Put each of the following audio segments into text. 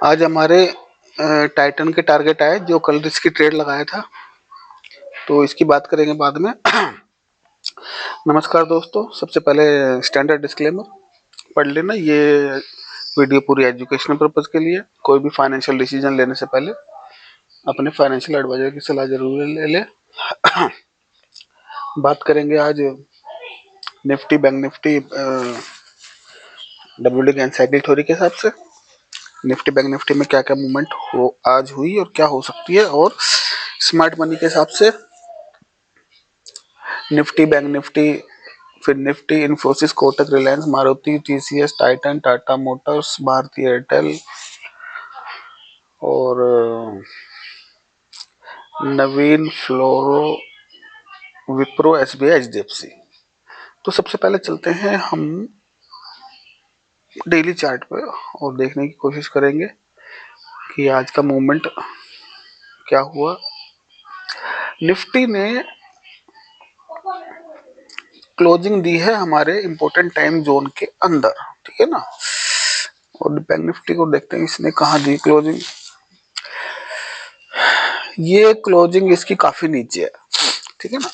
आज हमारे टाइटन के टारगेट आए जो कल इसकी ट्रेड लगाया था, तो इसकी बात करेंगे बाद में। नमस्कार दोस्तों, सबसे पहले स्टैंडर्ड डिस्क्लेमर पढ़ लेना। ये वीडियो पूरी एजुकेशनल पर्पज़ के लिए। कोई भी फाइनेंशियल डिसीजन लेने से पहले अपने फाइनेंशियल एडवाइजर की सलाह जरूर ले ले। बात करेंगे आज Nifty bank Nifty WD cycle theory के हिसाब से निफ्टी बैंक निफ्टी में क्या क्या मूवमेंट हो आज हुई और क्या हो सकती है, और स्मार्ट मनी के हिसाब से निफ्टी बैंक निफ्टी, फिर Nifty Infosys Kotak Reliance Maruti TCS Titan Tata Motors भारतीय एयरटेल और नवीन फ्लोरो विप्रो एसबीआई एचडीएफसी। तो सबसे पहले चलते हैं हम डेली चार्ट पे और देखने की कोशिश करेंगे कि आज का मूवमेंट क्या हुआ। निफ्टी ने क्लोजिंग दी है हमारे इंपॉर्टेंट टाइम जोन के अंदर, ठीक है ना। और बैंक निफ्टी को देखते हैं इसने कहाँ दी क्लोजिंग। ये क्लोजिंग इसकी काफी नीचे है, ठीक है ना।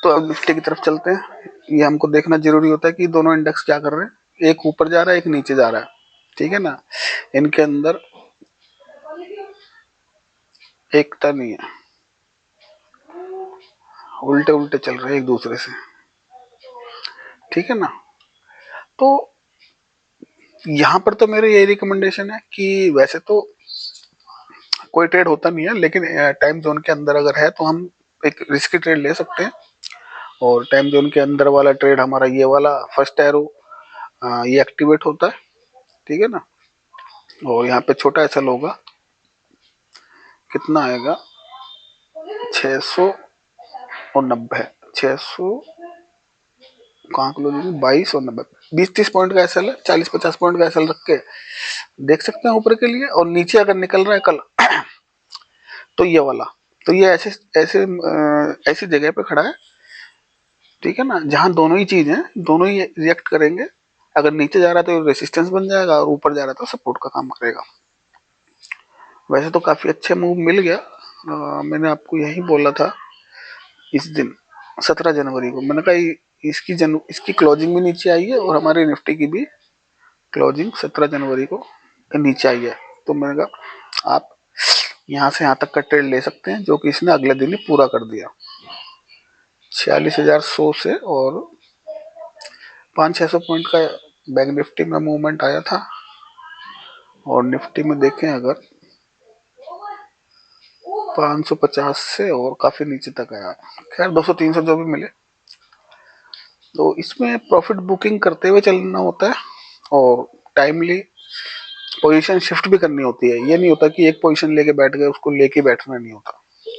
तो अब निफ्टी की तरफ चलते हैं। ये हमको देखना जरूरी होता है कि दोनों इंडेक्स क्या कर रहे हैं, एक ऊपर जा रहा है एक नीचे जा रहा है, ठीक है ना। इनके अंदर एकता नहीं है, उल्टे उल्टे चल रहे हैं एक दूसरे से, ठीक है ना। तो यहाँ पर तो मेरे यही रिकमेंडेशन है कि वैसे तो कोई ट्रेड होता नहीं है, लेकिन टाइम जोन के अंदर अगर है तो हम एक रिस्की ट्रेड ले सकते हैं। और टाइम जोन के अंदर वाला ट्रेड हमारा ये वाला फर्स्ट एरो ये एक्टिवेट होता है, ठीक है ना। और यहाँ पे छोटा एसएल होगा, कितना आएगा 690, 600 कहाँ क्लोजिंग 22 और 90, 20-30 पॉइंट का एसएल है, 40-50 पॉइंट का एसएल रख के देख सकते हैं ऊपर के लिए। और नीचे अगर निकल रहा है कल तो ये वाला, तो ये ऐसे ऐसे ऐसी जगह पे खड़ा है, ठीक है ना, जहां दोनों ही चीज है, दोनों ही रिएक्ट करेंगे। अगर नीचे जा रहा है तो रेसिस्टेंस बन जाएगा और ऊपर जा रहा है तो सपोर्ट का काम करेगा। वैसे तो काफी अच्छे मूव मिल गया। मैंने आपको यही बोला था इस दिन 17 जनवरी को, मैंने कहा इसकी क्लोजिंग भी नीचे आई है और हमारे निफ्टी की भी क्लोजिंग 17 जनवरी को नीचे आई है। तो मैंने कहा आप यहाँ से यहाँ तक का ट्रेड ले सकते हैं, जो कि इसने अगले दिन ही पूरा कर दिया 46,100 से। और 500-600 पॉइंट का बैंक निफ्टी में मूवमेंट आया था। और निफ्टी में देखें अगर 550 से और काफी नीचे तक आया, खैर 200-300 जो भी मिले। तो इसमें प्रॉफिट बुकिंग करते हुए चलना होता है और टाइमली पोजीशन शिफ्ट भी करनी होती है। ये नहीं होता कि एक पोजीशन लेके बैठ गए उसको लेके बैठना नहीं होता,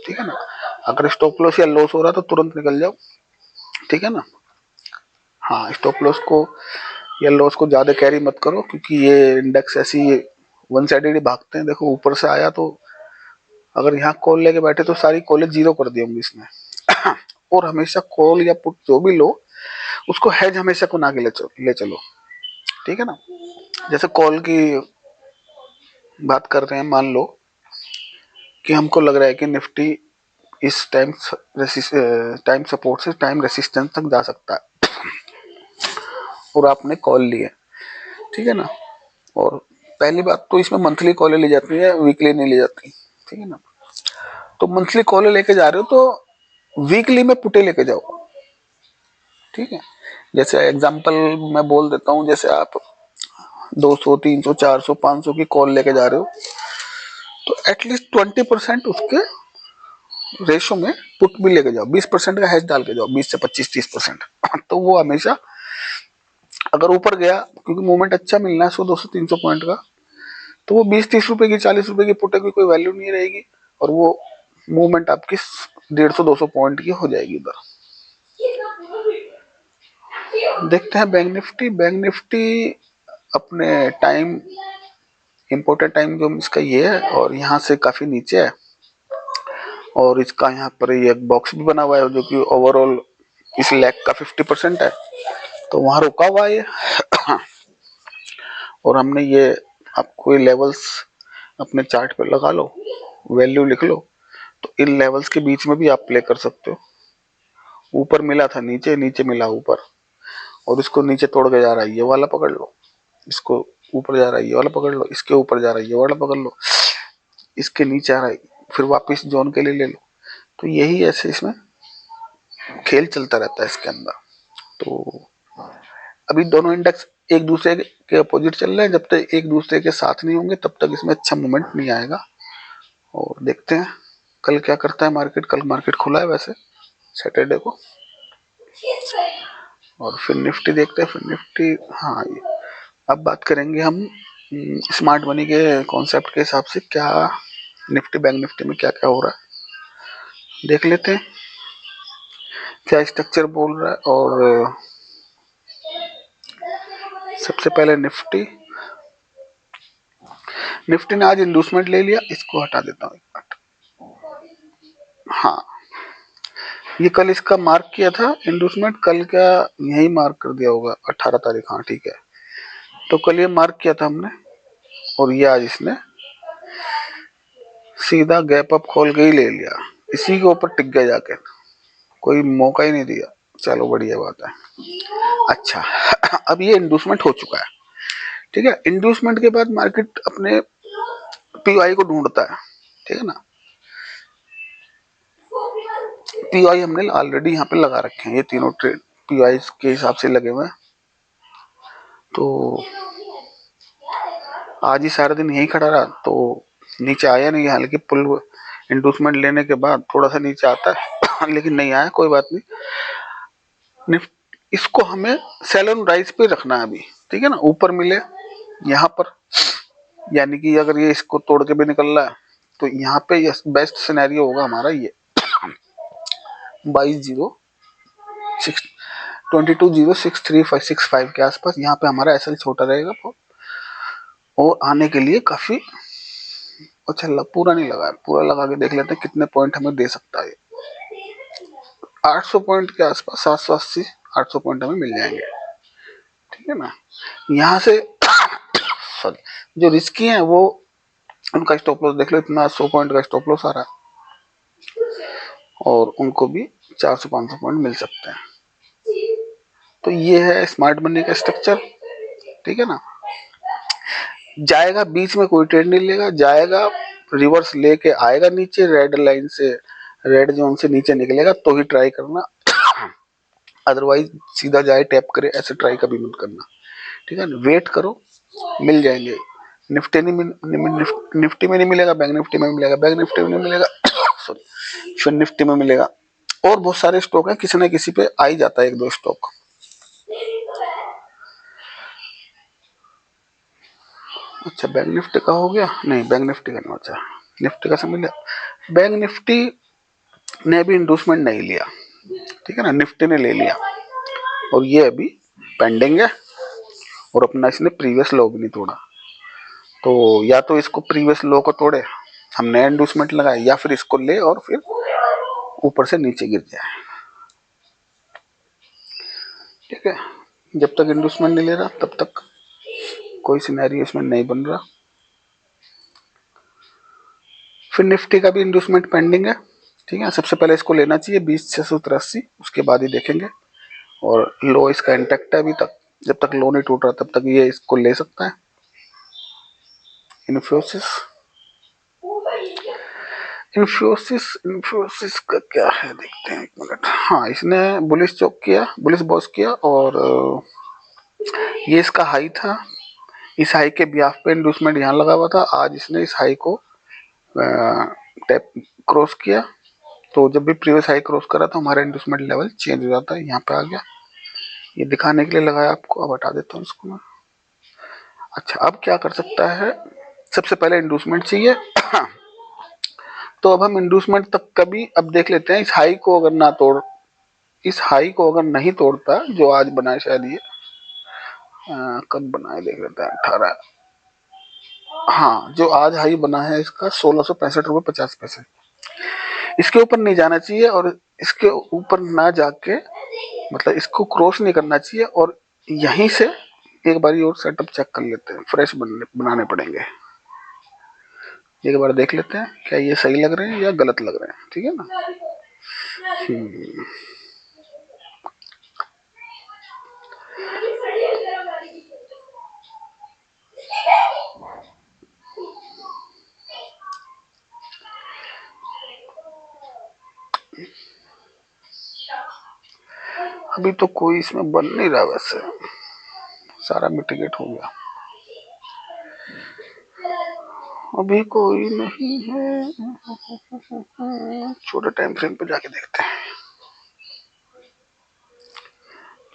ठीक है ना। अगर स्टॉप लॉस या लॉस हो रहा है तो तुरंत निकल जाओ, ठीक है ना। हाँ, स्टॉप लॉस को या लॉस को ज्यादा कैरी मत करो, क्योंकि ये इंडेक्स ऐसी वन साइडेड ही भागते हैं। देखो ऊपर से आया तो अगर यहाँ कॉल लेके बैठे तो सारी कॉलेज जीरो कर दी होंगी इसने। और हमेशा कॉल या पुट जो भी लो उसको हेज हमेशा को ना के ले चलो, ठीक है ना। जैसे कॉल की बात कर रहे हैं, मान लो कि हमको लग रहा है कि निफ्टी इस टाइम सपोर्ट से टाइम रेसिस्टेंस तक जा सकता है और आपने कॉल ली है, ठीक है ना। और पहली बात तो इसमें मंथली कॉलें ली जाती है, वीकली नहीं ली जाती, ठीक है ना। तो मंथली कॉलें लेके जा रहे हो तो वीकली में पुटे लेके जाओ, ठीक है। जैसे एग्जांपल मैं बोल देता हूँ, जैसे आप 200, 300, 400, 500 की कॉल लेके जा रहे हो तो एटलीस्ट 20% उसके रेशो में पुट भी लेके जाओ, 20% का हैश डाल के जाओ, 20 से 25-30%। तो वो हमेशा अगर ऊपर गया, क्योंकि मूवमेंट अच्छा मिलना है 100, 200, 300 पॉइंट का, तो वो 20-30 रुपए की 40 रुपए की पुट की कोई वैल्यू नहीं रहेगी और वो मूवमेंट आपकी 150-200 पॉइंट की हो जाएगी उधर। देखते हैं बैंक निफ्टी। बैंक निफ्टी अपने टाइम इंपोर्टेंट टाइम जो इसका ये है और यहाँ से काफी नीचे है और इसका यहाँ पर ये एक बॉक्स भी बना हुआ है जो कि ओवरऑल इस लेग का 50% है, तो वहां रुका हुआ है। और हमने ये आप कोई लेवल्स अपने चार्ट पे लगा लो, वैल्यू लिख लो, तो इन लेवल्स के बीच में भी आप प्ले कर सकते हो। ऊपर मिला था नीचे, नीचे मिला ऊपर, और इसको नीचे तोड़ के जा रहा है, ये वाला पकड़ लो, इसको ऊपर जा रहा है, ये वाला पकड़ लो, इसके ऊपर जा रहा है, ये वाला पकड़ लो, इसके नीचे आ रहा है, फिर वापस जोन के लिए ले लो। तो यही ऐसे इसमें खेल चलता रहता है इसके अंदर। तो अभी दोनों इंडेक्स एक दूसरे के अपोजिट चल रहे हैं, जब तक एक दूसरे के साथ नहीं होंगे तब तक इसमें अच्छा मूवमेंट नहीं आएगा। और देखते हैं कल क्या करता है मार्केट। कल मार्केट खुला है वैसे सैटरडे को, और फिर निफ्टी देखते हैं। फिर निफ्टी, हाँ, अब बात करेंगे हम स्मार्ट मनी के कॉन्सेप्ट के हिसाब से क्या निफ्टी, बैंक निफ्टी में क्या क्या हो रहा है देख लेते हैं, क्या स्ट्रक्चर बोल रहा है। और सबसे पहले निफ्टी ने आज इंडूसमेंट ले लिया, इसको हटा देता हूँ। हाँ, ये कल इसका मार्क किया था इंडूसमेंट, कल का यही मार्क कर दिया होगा 18 तारीख। हाँ ठीक है, तो कल ये मार्क किया था हमने, और ये आज इसने सीधा गैप अप खोल के ही ले लिया, इसी के ऊपर टिक गया जाके, कोई मौका ही नहीं दिया। चलो बढ़िया बात है। अच्छा अब ये इंडूसमेंट हो चुका है, ठीक है। इंडूसमेंट के बाद मार्केट अपने पीवाई को ढूंढता है, ठीक है ना। पीवाई हमने ऑलरेडी यहाँ पे लगा रखे हैं, ये तीनों ट्रेड पीवाई के हिसाब से लगे हुए हैं। तो आज ही सारा दिन यही खड़ा रहा, तो नीचे आया नहीं, हालांकि पुल इंडूसमेंट लेने के बाद थोड़ा सा नीचे आता है लेकिन नहीं आया, कोई बात नहीं। इसको हमें सेल ऑन राइज पे रखना है अभी, ठीक है ना। ऊपर मिले यहाँ पर, यानी कि अगर ये इसको तोड़ के भी निकल रहा है तो यहाँ पे बेस्ट सिनेरियो होगा हमारा ये 22,065 के आसपास। यहाँ पे हमारा एसएल छोटा रहेगा, और आने के लिए काफी अच्छा पूरा नहीं लगा है, पूरा लगा के देख लेते हैं कितने पॉइंट हमें दे सकता है। 800 पॉइंट के आसपास, 780 800 पॉइंट हमें मिल जाएंगे, ठीक है ना। यहाँ से सॉरी, जो रिस्की है वो उनका स्टॉप लॉस देख लो, इतना 100 पॉइंट का स्टॉप लॉस आ रहा है, और उनको भी 400-500 पॉइंट मिल सकते हैं। तो ये है स्मार्ट मनी का स्ट्रक्चर, ठीक है ना। जाएगा, बीच में कोई ट्रेड नहीं लेगा, जाएगा रिवर्स लेके आएगा नीचे, रेड लाइन से, रेड जोन से नीचे निकलेगा तो ही ट्राई करना, अदरवाइज सीधा जाए टैप करे, ऐसे ट्राई कभी मत करना, ठीक है ना। वेट करो, मिल जाएंगे। निफ्टी में नहीं मिलेगा, बैंक निफ्टी में मिलेगा, बैंक निफ्टी में नहीं मिलेगा सॉरी, फिर निफ्टी में मिलेगा। और बहुत सारे स्टॉक हैं, किसी न किसी पे आ ही जाता है एक दो स्टॉक। अच्छा, बैंक निफ्टी का हो गया, नहीं बैंक निफ्टी का नहीं। अच्छा, निफ्टी का समझ लिया। बैंक निफ्टी ने अभी इंडूसमेंट नहीं लिया, ठीक है ना, निफ्टी ने ले लिया, और ये अभी पेंडिंग है, और अपना इसने प्रीवियस लो भी नहीं तोड़ा। तो या तो इसको प्रीवियस लो को तोड़े, हम नया इंडूसमेंट लगाए, या फिर इसको ले और फिर ऊपर से नीचे गिर जाए, ठीक है। जब तक इंडूसमेंट नहीं ले रहा तब तक कोई सिनेरियो इसमें नहीं बन रहा। फिर निफ्टी का भी इंडूसमेंट पेंडिंग है, ठीक है। सबसे पहले इसको लेना चाहिए 20,683, उसके बाद ही देखेंगे। और लो इसका इंटैक्ट है अभी तक, जब तक लो नहीं टूट रहा तब तक ये इसको ले सकता है। इन्फोसिस इन्फोसिस का क्या है देखते हैं, एक मिनट। हाँ, इसने बुलिश चौक किया, बुलिश बॉस किया, और ये इसका हाई था, इस हाई के ब्याह पे इंडूसमेंट यहाँ लगा हुआ था। आज इसने इस हाई को टैप क्रॉस किया, तो जब भी प्रीवियस हाई क्रॉस करा था हमारा इंडूसमेंट लेवल चेंज हो जाता है, यहाँ पे आ गया। ये दिखाने के लिए लगाया आपको, अब हटा देता हूँ इसको मैं। अच्छा, अब क्या कर सकता है, सबसे पहले इंडूसमेंट चाहिए तो अब हम इंडूसमेंट तक का भी अब देख लेते हैं। इस हाई को अगर ना तोड़, इस हाई को अगर नहीं तोड़ता, जो आज बनाए शायद ये कब बनाए देख लेते हैं, 18, हाँ, जो आज हाई बना है इसका 1665.50 रुपए, इसके ऊपर नहीं जाना चाहिए, और इसके ऊपर ना जाके, मतलब इसको क्रॉस नहीं करना चाहिए, और यहीं से एक बार और सेटअप चेक कर लेते हैं, फ्रेश बनाने पड़ेंगे। एक बार देख लेते हैं क्या ये सही लग रहे हैं या गलत लग रहे हैं, ठीक है ना। अभी तो कोई इसमें बन नहीं रहा, वैसे सारा मिटिगेट हो गया, अभी कोई नहीं है। छोटे टाइम फ्रेम पे जाके देखते हैं,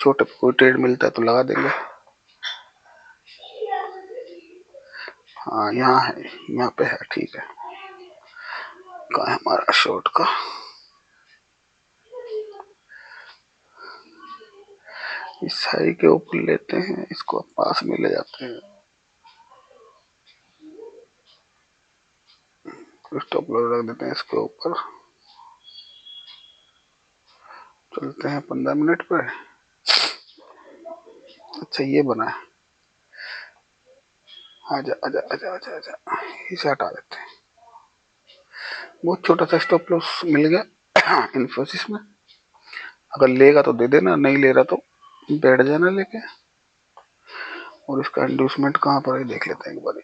छोटे पे कोई ट्रेड मिलता है तो लगा देंगे। हाँ यहाँ है, यहाँ पे है, ठीक है। कहाँ है हमारा शॉर्ट का, इस हाई के ऊपर लेते हैं, इसको पास में ले जाते हैं, स्टॉप लॉस रख देते हैं इसके ऊपर। चलते हैं 15 मिनट पे। अच्छा ये बना है, आजा आजा आजा आजा आजा, इसे हटा देते हैं। बहुत छोटा सा स्टॉप लॉस मिल गया इन्फोसिस में, अगर लेगा तो दे देना, नहीं ले रहा तो बैठ जाना लेके। और इसका इंड्यूसमेंट कहाँ पर है देख लेते हैं एक बार।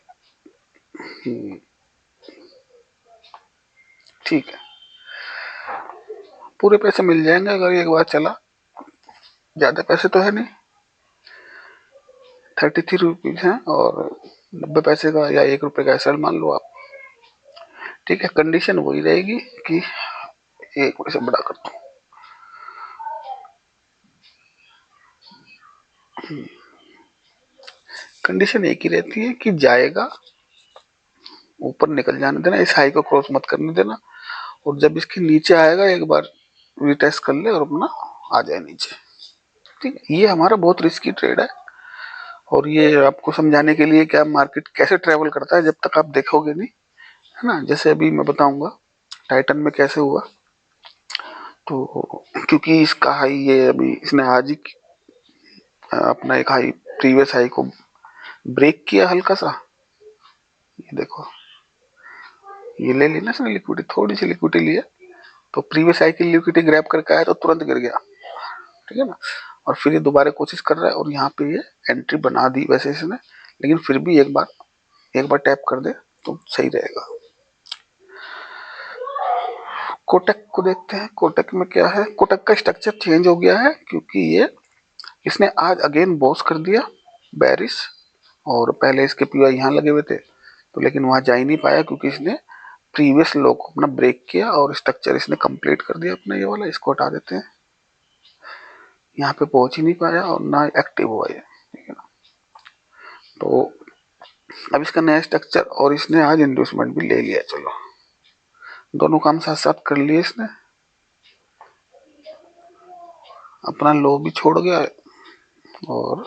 ठीक है, पूरे पैसे मिल जाएंगे अगर एक बार चला, ज्यादा पैसे तो है नहीं, 33 रुपीज है और 90 पैसे का या 1 रुपए का एसएल मान लो आप। ठीक है, कंडीशन वही रहेगी कि एक पैसे बड़ा कर दो। कंडीशन एक ही रहती है कि जाएगा, ऊपर निकल जाने देना, इस हाई को क्रॉस मत करने देना, और जब इसके नीचे आएगा एक बार रिटेस्ट कर ले और अपना आ जाए नीचे। ठीक है, ये हमारा बहुत रिस्की ट्रेड है, और ये आपको समझाने के लिए क्या मार्केट कैसे ट्रेवल करता है जब तक आप देखोगे नहीं, है ना। जैसे अभी मैं बताऊंगा टाइटन में कैसे हुआ, तो क्योंकि इसका हाई ये अभी इसने आज ही अपना एक हाई प्रीवियस हाई को ब्रेक किया हल्का सा, ये देखो, ये ले ली ना इसने लिक्विडिटी, थोड़ी सी लिक्विडिटी ली है, तो प्रीवियस हाई की लिक्विडिटी ग्रैब करके आया तो तुरंत गिर गया, ठीक है ना। और फिर ये दोबारा कोशिश कर रहा है, और यहाँ पे ये एंट्री बना दी वैसे इसने, लेकिन फिर भी एक बार टैप कर दे तो सही रहेगा। कोटक को देखते हैं, कोटक में क्या है। कोटक का स्ट्रक्चर चेंज हो गया है, क्योंकि ये इसने आज अगेन बॉस कर दिया बैरिश, और पहले इसके पीवाई यहाँ लगे हुए थे, तो लेकिन वहां जा ही नहीं पाया क्योंकि इसने प्रीवियस लो को अपना ब्रेक किया और स्ट्रक्चर इसने कंप्लीट कर दिया अपना ये वाला। इसको हटा देते हैं, यहाँ पे पहुंच ही नहीं पाया और ना एक्टिव हुआ ये, ठीक है ना। तो अब इसका नया स्ट्रक्चर, और इसने आज इंड्यूसमेंट भी ले लिया, चलो दोनों काम साथ साथ कर लिए इसने, अपना लो भी छोड़ गया और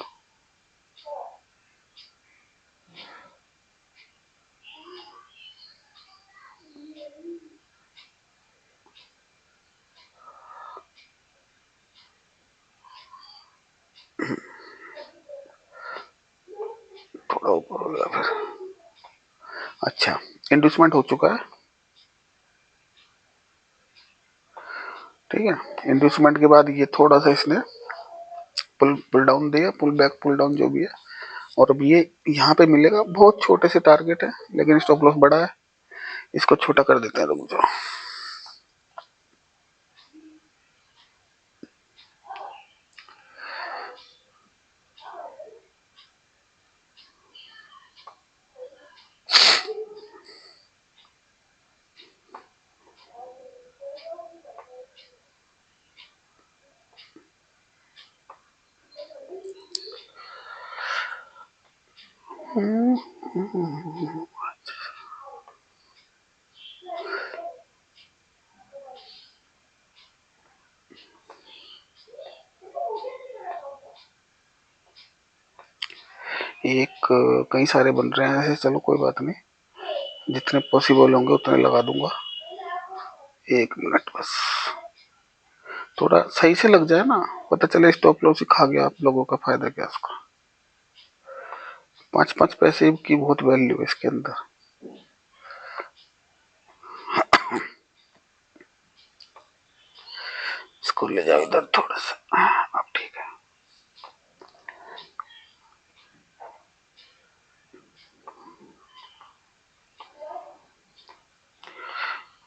थोड़ा ऊपर हो गया फिर। अच्छा, इंड्यूसमेंट हो चुका है, ठीक है। इंड्यूसमेंट के बाद ये थोड़ा सा इसने पुल डाउन दिया, पुल बैक पुल डाउन जो भी है, और अब ये यहाँ पे मिलेगा, बहुत छोटे से टारगेट है लेकिन स्टॉप लॉस बड़ा है, इसको छोटा कर देते हैं, रुक जाओ। एक कई सारे बन रहे हैं ऐसे, चलो कोई बात नहीं, जितने पॉसिबल होंगे उतने लगा दूंगा। 1 मिनट बस, थोड़ा सही से लग जाए ना, पता चले स्टॉप लॉस ही खा गया, आप लोगों का फायदा क्या उसका। 5-5 पैसे की बहुत वैल्यू है इसके अंदर। इसको ले जाओ इधर थोड़ा सा, अब ठीक है।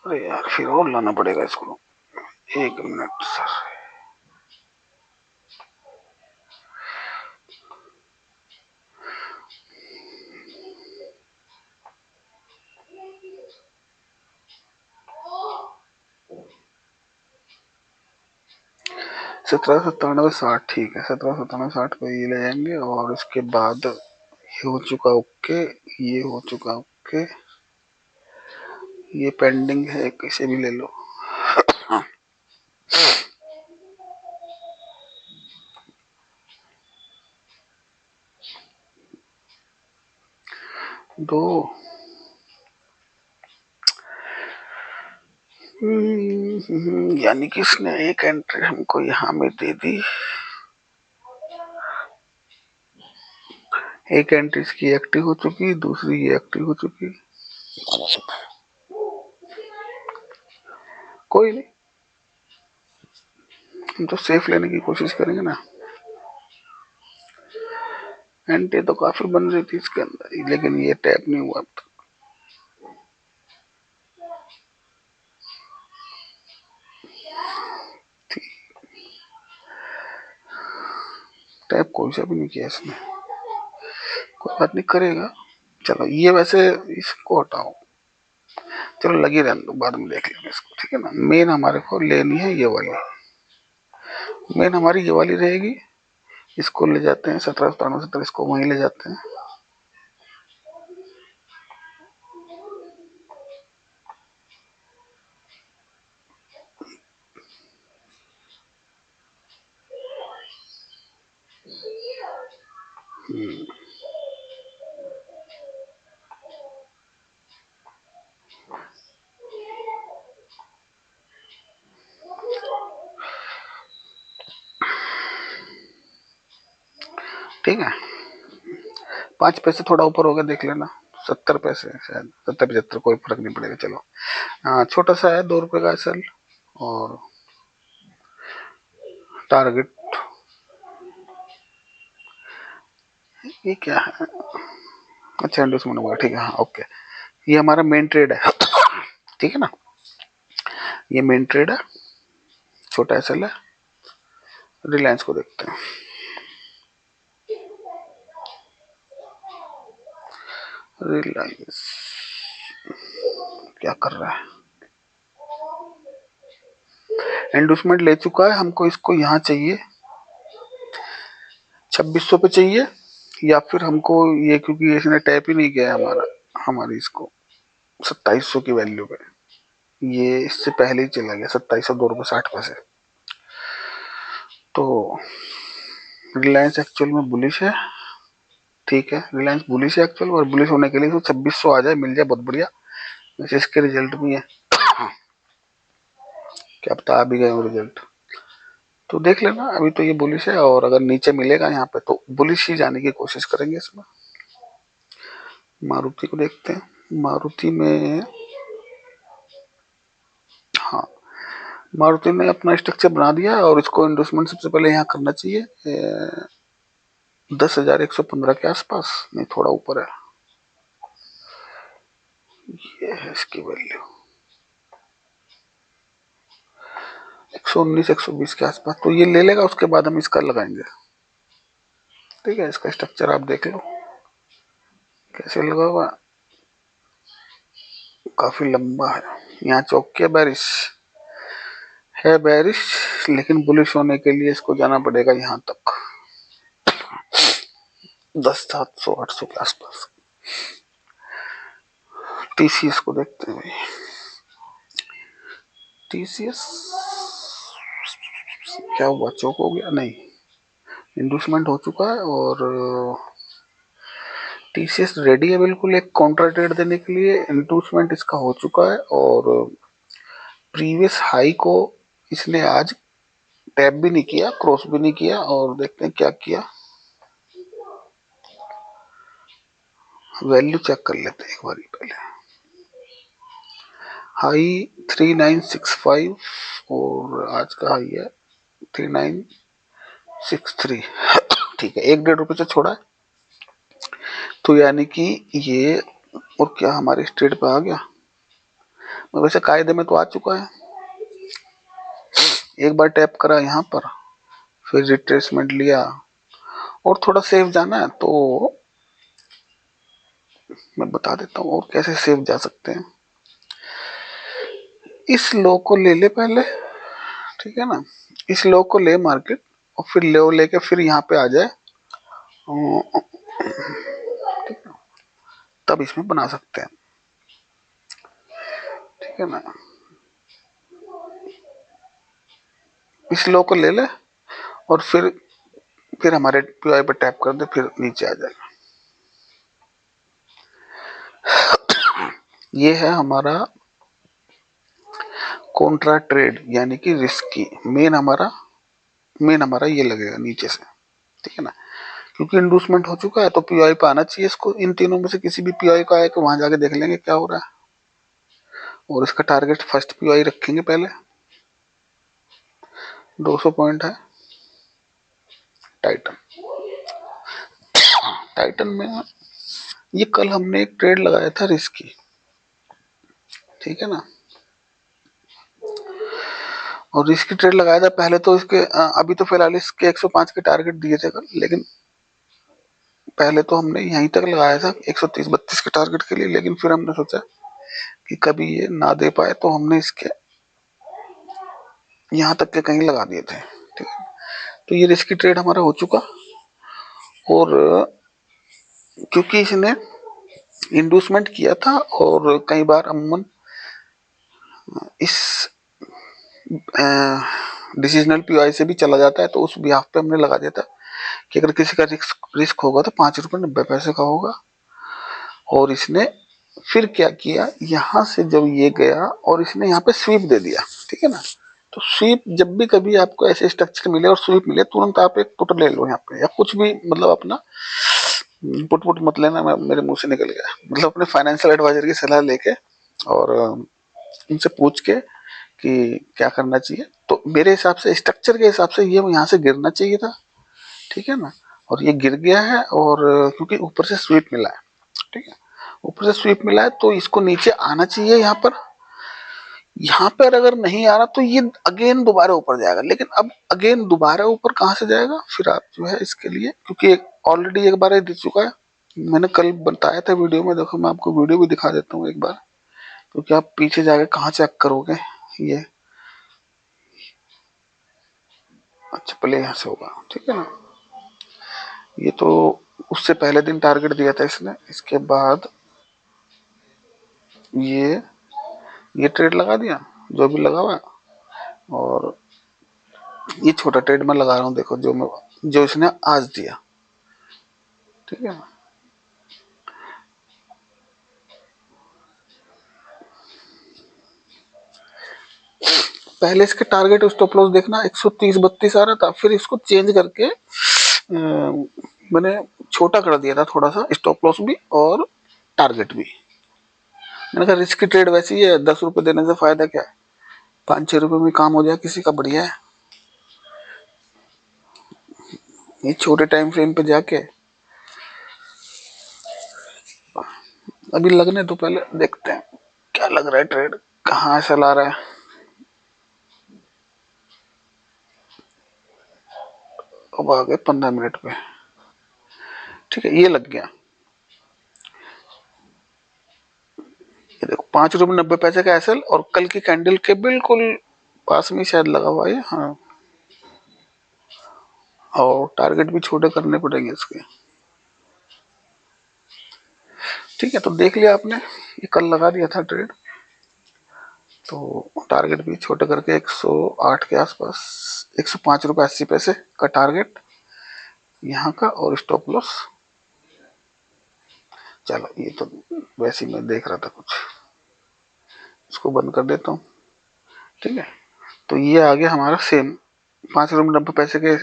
अरे यार फिर और लाना पड़ेगा इसको, 1 मिनट सर। सत्रह सत्तानवे साठ, ठीक है, 1797 को ये ले जाएंगे। और इसके बाद ये हो चुका ओके, ये हो चुका ओके, ये पेंडिंग है, किसे भी ले लो। हाँ। दो यानी कि इसने एक एंट्री हमको यहाँ में दे दी, एक एंट्री इसकी एक्टिव हो चुकी, दूसरी ये एक्टिव हो चुकी। कोई नहीं, हम तो सेफ लेने की कोशिश करेंगे ना। एंट्री तो काफी बन रही थी इसके अंदर, लेकिन ये टैप नहीं हुआ अब तक। टैप कोई सा भी नहीं किया इसने, कोई बात नहीं करेगा। चलो ये वैसे इसको हटाओ, चलो लगी रहने दो, बाद में देख लेंगे इसको, ठीक है ना। मेन हमारे को लेनी है ये वाली, मेन हमारी ये वाली रहेगी। इसको ले जाते हैं 1797, इसको वहीं ले जाते हैं। ठीक है, 5 पैसे थोड़ा ऊपर हो गया, देख लेना। 70 पैसे शायद, 70-75, कोई फर्क नहीं पड़ेगा। चलो छोटा सा है, 2 रुपए का असल। और टारगेट ये क्या है, अच्छा इंडस्टमेंट होगा, ठीक है, हाँ ओके। ये हमारा मेन ट्रेड है, ठीक है ना, ये मेन ट्रेड है, छोटा एसएल है। रिलायंस को देखते हैं, रिलायंस क्या कर रहा है, एंडोसमेंट ले चुका है, हमको इसको यहाँ चाहिए 2600 पे चाहिए, या फिर हमको ये, क्योंकि इसने टैप ही नहीं किया है हमारा, हमारी इसको 2700 की वैल्यू पे, ये इससे पहले ही चला गया 2702 रुपये 60 पैसे। तो रिलायंस एक्चुअल में बुलिश है, ठीक है, रिलायंस बुलिश है एक्चुअल, और बुलिश होने के लिए तो 2600 आ जाए, मिल जाए, बहुत बढ़िया। वैसे इसके रिजल्ट भी है, क्या पता आ भी गए वो रिजल्ट, तो देख लेना। अभी तो ये बुलिश है, और अगर नीचे मिलेगा यहाँ पे तो बुलिश ही जाने की कोशिश करेंगे इसमें। मारुति को देखते हैं, मारुति में, हाँ, मारुति ने अपना स्ट्रक्चर बना दिया, और इसको इन्वेस्टमेंट सबसे पहले यहाँ करना चाहिए 10,115 के आसपास, नहीं थोड़ा ऊपर है, ये है इसकी वैल्यू 119 120 के आसपास, तो ये ले लेगा, उसके बाद हम इसका लगाएंगे। ठीक है, इसका स्ट्रक्चर आप देख लो कैसे लगा हुआ, काफी लंबा है। यहाँ चौकिया बैरिश है, बैरिश, लेकिन बुलिश होने के लिए इसको जाना पड़ेगा यहाँ तक 10 700 800 के आसपास। टीसीएस को देखते हैं भाई, टीसीएस क्या हुआ, चौक हो गया, नहीं, इंडूसमेंट हो चुका है, और टीसीएस रेडी है बिल्कुल एक काउंटर ट्रेड देने के लिए, इंडूसमेंट इसका हो चुका है, और प्रीवियस हाई को इसने आज टैप भी नहीं किया, क्रॉस भी नहीं किया, और देखते हैं क्या किया। वैल्यू चेक कर लेते हैं एक बार पहले। हाई 3965 और आज का हाई है 3963। ठीक है, 1-1.5 रुपए से छोड़ा है, तो यानी कि ये और क्या हमारे स्ट्रेट पे आ गया। वैसे कायदे में तो आ चुका है, एक बार टैप करा यहाँ पर, फिर रिट्रेसमेंट लिया और थोड़ा सेफ जाना है तो मैं बता देता हूँ और कैसे सेफ जा सकते हैं। इस लो को ले ले पहले, ठीक है ना, इस लो को ले मार्केट और फिर लो लेके फिर यहाँ पे आ जाए, ठीक है, तब इसमें बना सकते हैं, ठीक है ना। इस लो को ले ले और फिर हमारे पीआई पर टैप कर दे, फिर नीचे आ जाएगा। ये है हमारा कॉन्ट्रा ट्रेड यानी कि रिस्की। मेन हमारा ये लगेगा नीचे से, ठीक है ना, क्योंकि इंडूसमेंट हो चुका है तो पीआई पे आना चाहिए इसको। इन तीनों में से किसी भी पीआई को आए तो वहां जाके देख लेंगे क्या हो रहा है। और इसका टारगेट फर्स्ट पीआई रखेंगे पहले, 200 पॉइंट है टाइटन। टाइटन में ये कल हमने एक ट्रेड लगाया था रिस्की, ठीक है ना, और रिस्की ट्रेड लगाया था पहले तो इसके अभी तो फिलहाल इसके 105 के टारगेट दिए थे कल, लेकिन पहले तो हमने यहीं तक लगाया था 130-32 के टारगेट के लिए, लेकिन फिर हमने सोचा कि कभी ये ना दे पाए तो हमने इसके यहाँ तक के कहीं लगा दिए थे, ठीक है। तो ये रिस्की ट्रेड हमारा हो चुका, और क्योंकि इसने इंडूसमेंट किया था और कई बार अमूमन इस डिसीजनल पीआई से भी चला जाता है, तो उस बिहाफ पे हमने लगा दिया था कि अगर किसी का रिस्क होगा तो 5 रुपए 90 पैसे का होगा। और इसने फिर क्या किया, यहां से जब ये गया और इसने यहाँ पे स्वीप दे दिया, ठीक है ना। तो स्वीप जब भी कभी आपको ऐसे स्ट्रक्चर मिले और स्वीप मिले, तुरंत आप एक पुट ले लो यहाँ पे, या कुछ भी मतलब अपना पुट पुट मत लेना, मेरे मुंह से निकल गया, मतलब अपने फाइनेंशियल एडवाइजर की सलाह लेके और उनसे पूछ के कि क्या करना चाहिए। तो मेरे हिसाब से स्ट्रक्चर के हिसाब से ये यहाँ से गिरना चाहिए था, ठीक है ना, और ये गिर गया है। और क्योंकि ऊपर से स्वीप मिला है, ठीक है, ऊपर से स्वीप मिला है तो इसको नीचे आना चाहिए यहाँ पर। यहाँ पर अगर नहीं आ रहा तो ये अगेन दोबारा ऊपर जाएगा, लेकिन अब अगेन दोबारा ऊपर कहाँ से जाएगा, फिर आप जो है इसके लिए, क्योंकि ऑलरेडी एक बार दिख चुका है, मैंने कल बताया था वीडियो में, देखो मैं आपको वीडियो भी दिखा देता हूँ एक बार, क्योंकि आप पीछे जाके कहाँ चेक करोगे ये। अच्छा पहले यहाँ से होगा, ठीक है ना। ये तो उससे पहले दिन टारगेट दिया था इसने, इसके बाद ये ट्रेड लगा दिया जो भी लगा हुआ है, और ये छोटा ट्रेड मैं लगा रहा हूँ, देखो जो इसने आज दिया, ठीक है। पहले इसके टारगेट स्टॉप लॉस देखना 130-32 आ रहा था, फिर इसको चेंज करके मैंने छोटा कर दिया था थोड़ा सा, स्टॉप लॉस भी और टारगेट भी। मैंने कहा रिस्क की ट्रेड वैसी ही है, 10 रुपए देने से फायदा क्या है, 5-6 रुपए में काम हो जाए किसी का, बढ़िया है। ये छोटे टाइम फ्रेम पे जाके अभी लगने तो पहले देखते हैं क्या लग रहा है ट्रेड, कहाँ से ला रहा है। अब आ गए 15 मिनट पे, ठीक है, ये लग गया। ये देखो 5 रुपए 90 पैसे का एसएल, और कल की कैंडल के बिल्कुल पास में शायद लगा हुआ है, हाँ। और टारगेट भी छोटे करने पड़ेंगे इसके, ठीक है। तो देख लिया आपने, ये कल लगा दिया था ट्रेड, तो टारगेट भी छोटे करके 108 के आसपास, 105 रुपए 80 पैसे का टारगेट यहाँ का, और स्टॉप लॉस। चलो ये तो वैसे ही मैं देख रहा था कुछ, इसको बंद कर देता हूँ, ठीक है। तो ये आ गया हमारा सेम 5 रुपए 90 पैसे के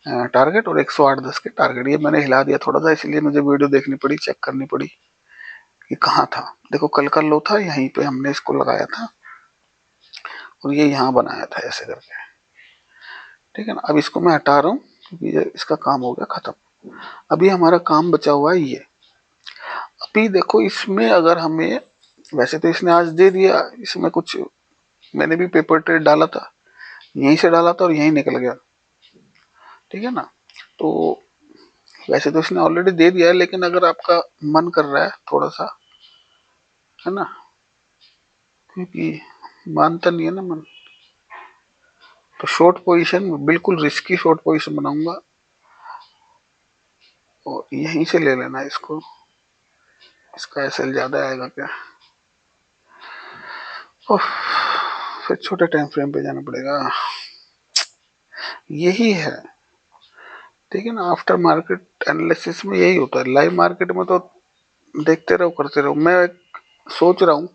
टारगेट और 108.10 के टारगेट। ये मैंने हिला दिया थोड़ा सा, इसलिए मुझे वीडियो देखनी पड़ी, चेक करनी पड़ी कि कहाँ था। देखो कल का लो था यहीं पे, हमने इसको लगाया था और ये यहाँ बनाया था ऐसे करके, ठीक है ना। अब इसको मैं हटा रहा हूँ क्योंकि इसका काम हो गया खत्म। अभी हमारा काम बचा हुआ है ये। अभी देखो इसमें अगर हमें, वैसे तो इसने आज दे दिया, इसमें कुछ मैंने भी पेपर ट्रेड डाला था, यहीं से डाला था और यहीं निकल गया, ठीक है ना। तो वैसे तो इसने ऑलरेडी दे दिया है, लेकिन अगर आपका मन कर रहा है थोड़ा सा, है ना, क्योंकि मानता नहीं है ना मन, तो शॉर्ट पोजीशन, बिल्कुल रिस्की शॉर्ट पोजीशन बनाऊंगा और यहीं से ले लेना इसको। इसका एसएल ज्यादा आएगा क्या, ओह, फिर छोटे टाइम फ्रेम पे जाना पड़ेगा। यही है, ठीक है ना। आफ्टर मार्केट एनालिसिस में यही होता है, लाइव मार्केट में तो देखते रहो करते रहो। मैं सोच रहा हूँ,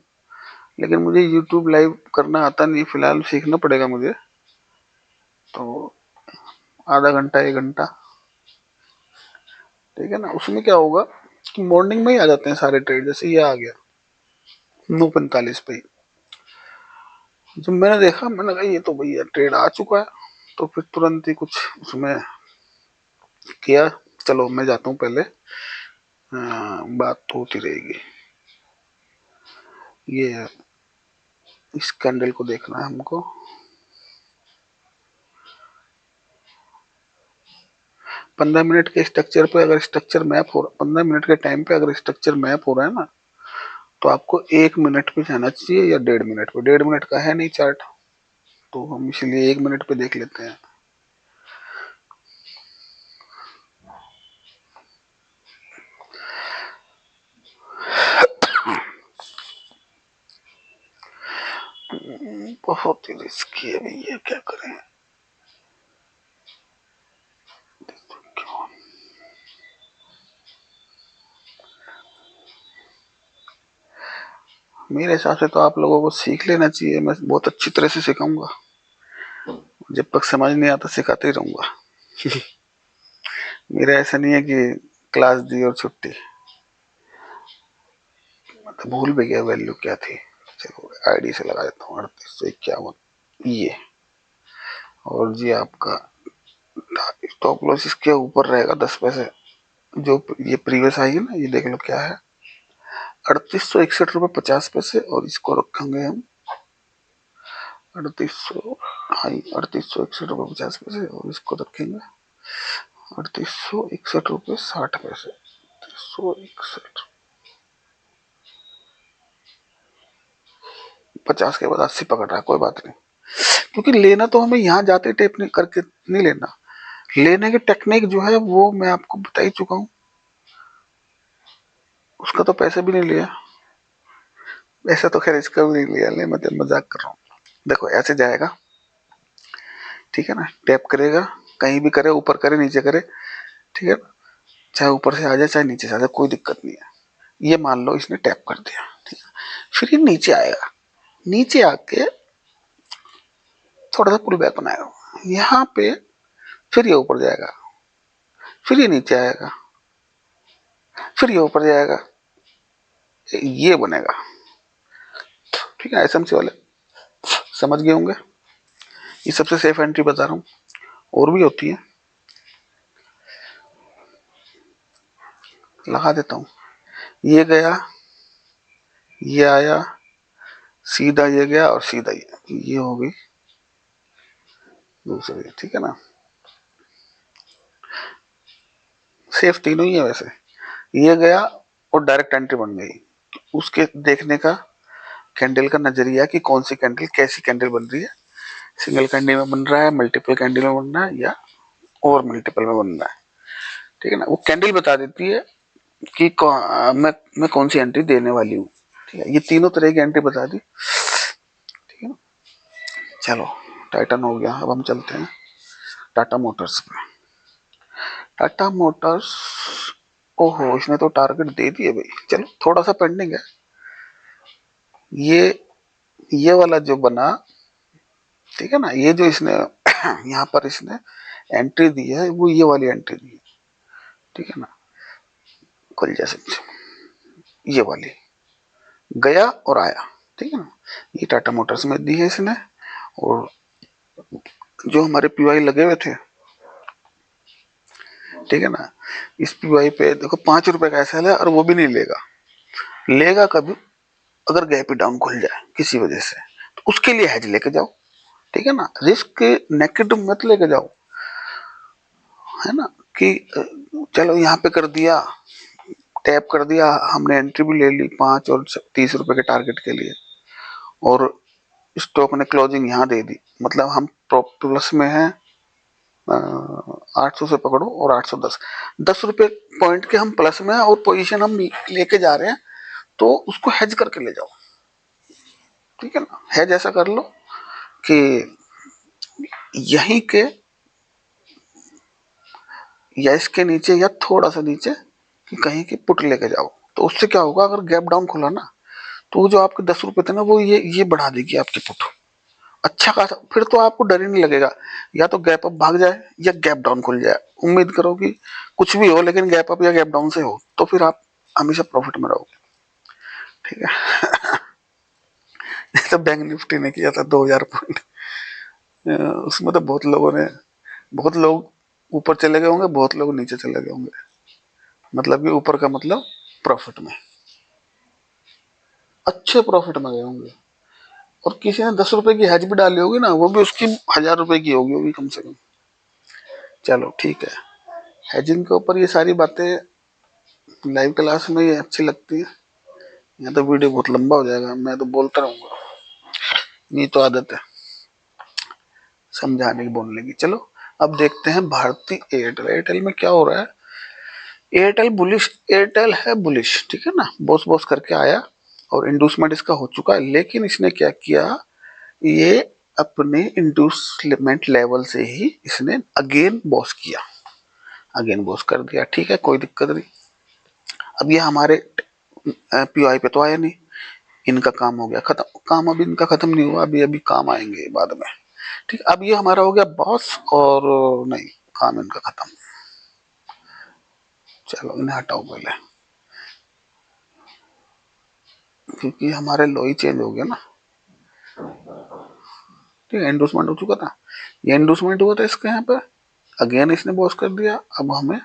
लेकिन मुझे यूट्यूब लाइव करना आता नहीं, फिलहाल सीखना पड़ेगा मुझे। तो आधा घंटा 1 घंटा, ठीक है ना। उसमें क्या होगा कि मॉर्निंग में ही आ जाते हैं सारे ट्रेड, जैसे ये आ गया 9:45 पे ही। जब मैंने देखा मैंने कहा ये तो भैया ट्रेड आ चुका है, तो फिर तुरंत ही कुछ उसमें किया, चलो मैं जाता हूँ पहले, बात तो होती रहेगी। ये इस कैंडल को देखना है हमको। 15 मिनट के स्ट्रक्चर पे अगर स्ट्रक्चर मैप हो रहा, 15 मिनट के टाइम पे अगर स्ट्रक्चर मैप हो रहा है ना, तो आपको 1 मिनट पे जाना चाहिए या 1.5 मिनट पे। 1.5 मिनट का है नहीं चार्ट, तो हम इसलिए 1 मिनट पे देख लेते हैं। बहुत ही रिस्की है भैया, क्या करें। मेरे हिसाब से तो आप लोगों को सीख लेना चाहिए, मैं बहुत अच्छी तरह से सिखाऊंगा, जब तक समझ नहीं आता सिखाते ही रहूंगा। मेरा ऐसा नहीं है कि क्लास दी और छुट्टी, मतलब भूल भी गया वैल्यू क्या थी। चलो आईडी से लगा देता हूँ 3851 ये, और जी आपका स्टॉप लॉस इसके ऊपर रहेगा 10 पैसे। जो ये प्रीवियस आई है ना, ये देख लो क्या है, 3861 रुपये 50 पैसे, और इसको रखेंगे हम 3800, हाँ 3861 रुपये 50 पैसे, और इसको रखेंगे 3861 रुपये 60 पैसे। 3861, 50 के बाद 80 पकड़ रहा है, कोई बात नहीं, क्योंकि लेना तो हमें यहाँ जाते टेप नहीं करके नहीं लेना। लेने की टेक्निक जो है वो मैं आपको बता ही चुका हूँ, उसका तो पैसे भी नहीं लिया, ऐसा तो खैर इसका भी नहीं लिया, ले मैं मजाक कर रहा हूँ। देखो ऐसे जाएगा, ठीक है ना, टैप करेगा, कहीं भी करे, ऊपर करे नीचे करे, ठीक है ना, चाहे ऊपर से आ जाए चाहे नीचे से आ जाए, कोई दिक्कत नहीं है। ये मान लो इसने टैप कर दिया, ठीक है, फिर ये नीचे आएगा, नीचे आके थोड़ा सा पुल बैक बनाएगा यहाँ पे, फिर ये ऊपर जाएगा, फिर ये नीचे आएगा, फिर ये ऊपर जाएगा, ये बनेगा, ठीक है। एसएमसी वाले समझ गए होंगे, ये सबसे सेफ एंट्री बता रहा हूँ, और भी होती है, लगा देता हूँ। ये गया, ये आया, सीधा ये गया और सीधा ये हो गई दूसरी, ठीक है ना। सेफ तीनों ही है वैसे। ये गया और डायरेक्ट एंट्री बन गई, उसके देखने का कैंडल का नजरिया कि कौन सी कैंडल कैसी कैंडल बन रही है, सिंगल कैंडल में बन रहा है, मल्टीपल कैंडल में बन रहा है, या और मल्टीपल में बन रहा है, ठीक है ना। वो कैंडल बता देती है कि मैं कौन सी एंट्री देने वाली हूँ, ठीक है। ये तीनों तरह की एंट्री बता दी, ठीक है ना। चलो टाइटन हो गया, अब हम चलते हैं टाटा मोटर्स पे। टाटा मोटर्स, ओहो इसने तो टारगेट दे दिए भाई, चलो थोड़ा सा पेंडिंग है। ये ये वाला जो बना, ठीक है ना, ये जो इसने यहाँ पर इसने एंट्री दी है वो ये वाली एंट्री दी है, ठीक है ना, खुल जैसे ये वाली गया और आया, ठीक है ना, ये टाटा मोटर्स में दी है इसने। और जो हमारे पीवाई लगे हुए थे, ठीक है ना, इस पीवाई पे देखो 5 रुपए का एसएल है और वो भी नहीं लेगा, लेगा कभी अगर गैप डाउन खुल जाए किसी वजह से, तो उसके लिए हेज लेके जाओ, ठीक है ना, रिस्क नेगेटिव मत लेके जाओ, है ना, कि चलो यहाँ पे कर दिया, टैप कर दिया, हमने एंट्री भी ले ली 5 और 30 रुपए के टारगेट के लिए, और स्टॉक ने क्लोजिंग यहाँ दे दी, मतलब हम प्लस में है 800 से पकड़ो और 810, 10 रुपए पॉइंट के हम प्लस में है और पोजीशन हम लेके जा रहे हैं, तो उसको हेज करके ले जाओ, ठीक है ना, हेज ऐसा कर लो कि यहीं के या इसके नीचे या थोड़ा सा नीचे कि कहीं की पुट लेके जाओ, तो उससे क्या होगा, अगर गैप डाउन खुला ना, तो वो जो आपके 10 रुपए थे ना, वो ये बढ़ा देगी आपकी पुट, अच्छा खासा, फिर तो आपको डर ही नहीं लगेगा, या तो गैप अप भाग जाए या गैप डाउन खुल जाए, उम्मीद करो कि कुछ भी हो लेकिन गैप अप या गैप डाउन से हो, तो फिर आप हमेशा प्रॉफिट में रहोगे, ठीक है। तो बैंक निफ्टी ने किया था 2000 पॉइंट, उसमें तो बहुत लोग ऊपर चले गए होंगे, बहुत लोग नीचे चले गए होंगे, मतलब कि ऊपर का मतलब प्रॉफिट में, अच्छे प्रॉफिट में गए होंगे, और किसी ने 10 रुपए की हैज भी डाली होगी ना, वो भी उसकी 1000 रुपए की होगी कम से कम। चलो ठीक है, हैजिंग के ऊपर ये सारी बातें लाइव क्लास में ये अच्छी लगती है, यहाँ तो वीडियो बहुत लंबा हो जाएगा, मैं तो बोलता रहूंगा, ये तो आदत है समझाने की बोलने की। चलो अब देखते हैं भारतीय एयरटेल, एयरटेल में क्या हो रहा है। एयरटेल बुलिश, एयरटेल है बुलिश, ठीक है ना, बॉस बॉस करके आया और इंडूसमेंट इसका हो चुका है, लेकिन इसने क्या किया, ये अपने इंडूसमेंट लेवल से ही इसने अगेन बॉस किया, अगेन बॉस कर दिया, ठीक है, कोई दिक्कत नहीं। अब ये हमारे पीआई पे तो आया नहीं, इनका काम हो गया खत्म, काम अभी इनका खत्म नहीं हुआ, अभी अभी काम आएंगे बाद में, ठीक। अब ये हमारा हो गया बॉस और नहीं, काम इनका खत्म, चलो इन्हें हटाओ पहले, क्योंकि हमारे लो ही चेंज हो गया ना, ठीक है, एंडोसमेंट हो चुका था, ये एंडोसमेंट हुआ था इसके यहाँ पे, अगेन इसने बॉस कर दिया, अब हमें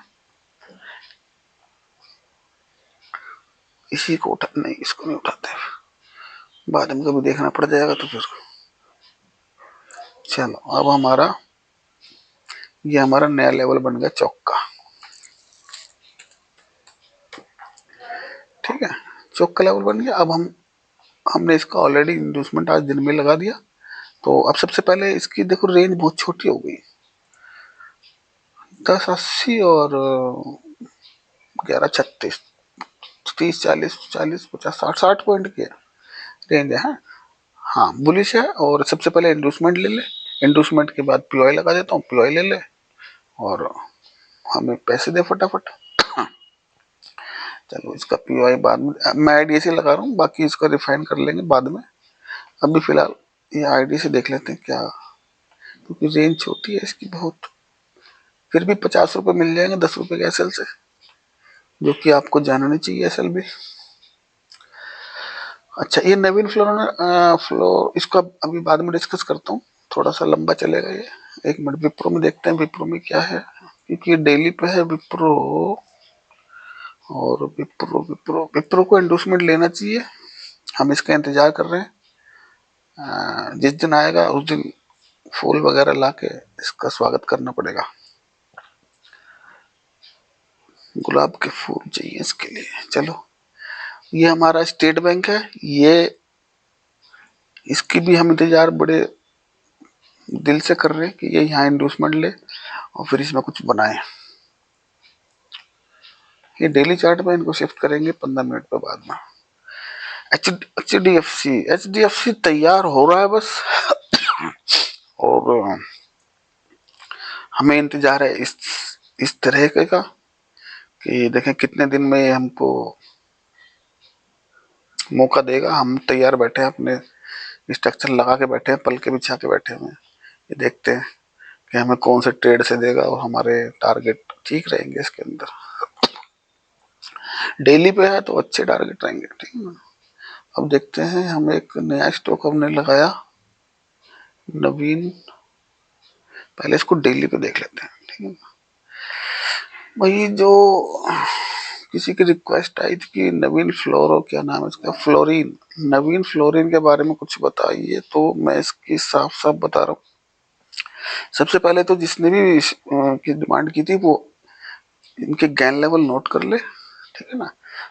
इसी को उठा, नहीं इसको नहीं उठाते, बाद में कभी देखना पड़ जाएगा तो फिर। चलो अब हमारा ये हमारा नया लेवल बन गया चौक का, ठीक है, चौक का लेवल बन गया। अब हमने इसका ऑलरेडी इंड्यूसमेंट आज दिन में लगा दिया, तो अब सबसे पहले इसकी देखो रेंज बहुत छोटी हो गई, 1080 और 1136, 30 40 40 50 60 60 पॉइंट की रेंज है, हाँ बुलिश है। और सबसे पहले इंड्यूसमेंट ले ले, इंड्यूसमेंट के बाद पीओआई लगा देता हूँ, पीओआई ले ले और हमें पैसे दे फटाफट। चलो इसका पीओआई बाद में, मैं आईडी से लगा रहा हूँ, बाकी इसका रिफाइन कर लेंगे बाद में, अभी फिलहाल ये आईडी से देख लेते हैं क्या, क्योंकि रेंज छोटी है इसकी बहुत, फिर भी 50 रुपए मिल जाएंगे 10 रुपए के एसएल से, जो कि आपको जानना चाहिए एसएल भी। अच्छा ये नवीन फ्लो इसको अभी बाद में डिस्कस करता हूँ, थोड़ा सा लंबा चलेगा ये, एक मिनट विप्रो में देखते हैं, विप्रो में क्या है, क्योंकि ये डेली पे है विप्रो, और विप्रो विप्रो विप्रो को एंडोसमेंट लेना चाहिए, हम इसका इंतजार कर रहे हैं, जिस दिन आएगा उस दिन फूल वगैरह ला के इसका स्वागत करना पड़ेगा, गुलाब के फूल चाहिए इसके लिए। चलो ये हमारा स्टेट बैंक है, ये इसकी भी हम इंतजार बड़े दिल से कर रहे हैं कि ये यहाँ इंडोसमेंट ले और फिर इसमें कुछ बनाए, ये डेली चार्ट में इनको शिफ्ट करेंगे 15 मिनट पे बाद में। एच डी एफ सी तैयार हो रहा है बस, और हमें इंतजार है इस तरह का कि देखें कितने दिन में हमको मौका देगा, हम तैयार बैठे हैं, अपने स्ट्रक्चर लगा के बैठे हैं, पल के बिछा के बैठे हुए हैं, ये देखते हैं कि हमें कौन से ट्रेड से देगा और हमारे टारगेट ठीक रहेंगे इसके अंदर। डेली पे है तो अच्छे टारगेट रहेंगे, ठीक है ना। अब देखते हैं, हम एक नया स्टॉक हमने लगाया, नवीन। पहले इसको डेली पे देख लेते हैं, ठीक है ना। वही जो किसी की रिक्वेस्ट आई थी कि नवीन फ्लोरो, क्या नाम है इसका, फ्लोरिन, नवीन फ्लोरिन के बारे में कुछ बताइए, तो मैं इसकी साफ साफ बता रहा हूँ। सबसे पहले तो जिसने भी की डिमांड की थी वो इनके गैन लेवल नोट कर ले, ठीक है ना।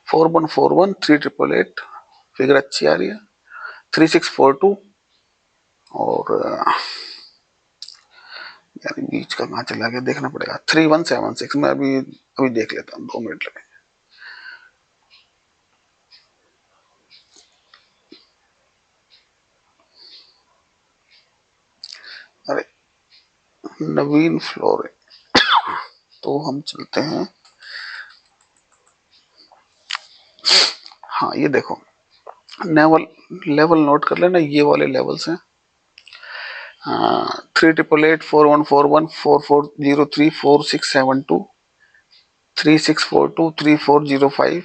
4141 3888 फिगर अच्छी आ रही है। 3642 और यार बीच का कहाँ चला गया, देखना पड़ेगा। 3176 में अभी अभी देख लेता हूँ, 2 मिनट लगे। अरे नवीन फ्लोर, तो हम चलते हैं। हाँ ये देखो, लेवल लेवल नोट कर लेना, ये वाले लेवल्स हैं। 3888 4141 4403 4672 3642 3405।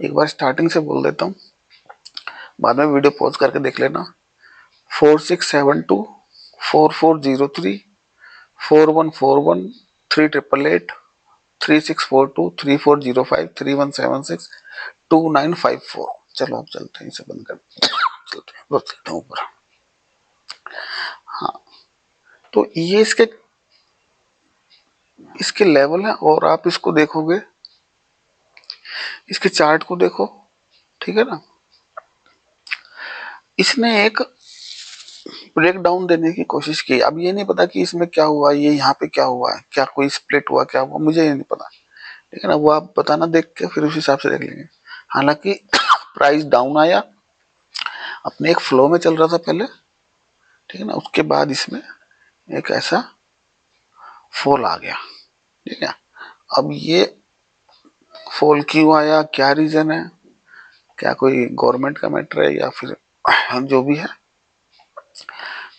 एक बार स्टार्टिंग से बोल देता हूँ, बाद में वीडियो पॉज करके देख लेना। 4672 4403 4141 3888 3642 3405 3176 2954। चलो अब चलते हैं, इसे बंद कर चलते हैं, बस चलते हैं ऊपर। हाँ तो ये इसके इसके लेवल है, और आप इसको देखोगे, इसके चार्ट को देखो, ठीक है ना। इसने एक ब्रेक डाउन देने की कोशिश की। अब ये नहीं पता कि इसमें क्या हुआ, ये यहाँ पे क्या हुआ है, क्या कोई स्प्लिट हुआ, क्या हुआ, मुझे ये नहीं पता, ठीक है ना। वो आप बताना देख के, फिर उस हिसाब से देख लेंगे। हालांकि प्राइस डाउन आया, अपने एक फ्लो में चल रहा था पहले, ठीक है ना। उसके बाद इसमें एक ऐसा फॉल आ गया, ठीक है। अब ये फॉल क्यों आया, क्या रीजन है, क्या कोई गवर्नमेंट का मैटर है या फिर जो भी है,